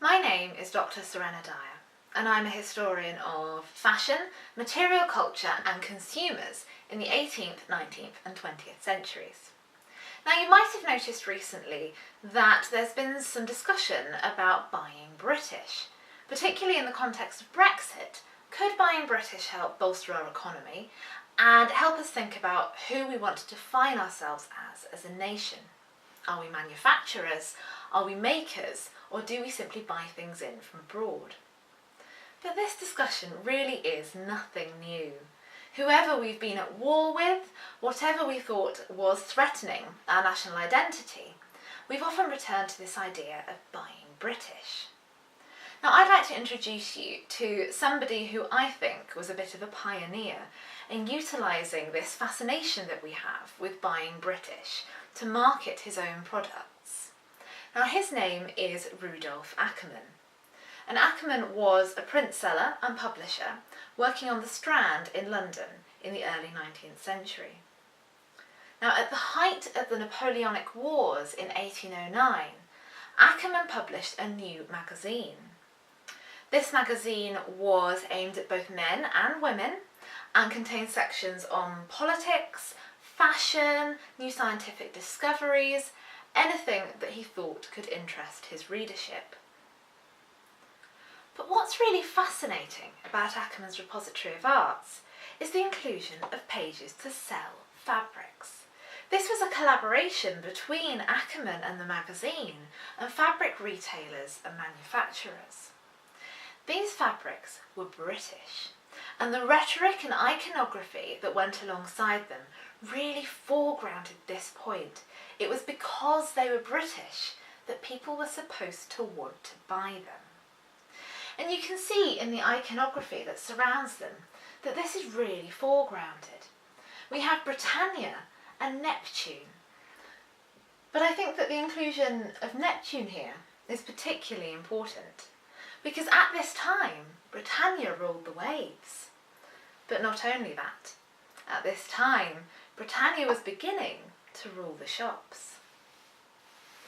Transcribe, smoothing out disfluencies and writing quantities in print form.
My name is Dr. Serena Dyer, and I'm a historian of fashion, material culture and consumers in the 18th, 19th and 20th centuries. Now, you might have noticed recently that there's been some discussion about buying British, particularly in the context of Brexit. Could buying British help bolster our economy and help us think about who we want to define ourselves as a nation? Are we manufacturers? Are we makers? Or do we simply buy things in from abroad? But this discussion really is nothing new. Whoever we've been at war with, whatever we thought was threatening our national identity, we've often returned to this idea of buying British. Now, I'd like to introduce you to somebody who I think was a bit of a pioneer in utilising this fascination that we have with buying British to market his own products. Now, his name is Rudolph Ackermann. And Ackermann was a print seller and publisher working on the Strand in London in the early 19th century. Now, at the height of the Napoleonic Wars in 1809, Ackermann published a new magazine. This magazine was aimed at both men and women and contained sections on politics, fashion, new scientific discoveries, anything that he thought could interest his readership. But what's really fascinating about Ackermann's repository of arts is the inclusion of pages to sell fabrics. This was a collaboration between Ackermann and the magazine and fabric retailers and manufacturers. These fabrics were British, and the rhetoric and iconography that went alongside them really foregrounded this point. It was because they were British that people were supposed to want to buy them. And you can see in the iconography that surrounds them that this is really foregrounded. We have Britannia and Neptune. But I think that the inclusion of Neptune here is particularly important because at this time, Britannia ruled the waves. But not only that, at this time, Britannia was beginning to rule the shops.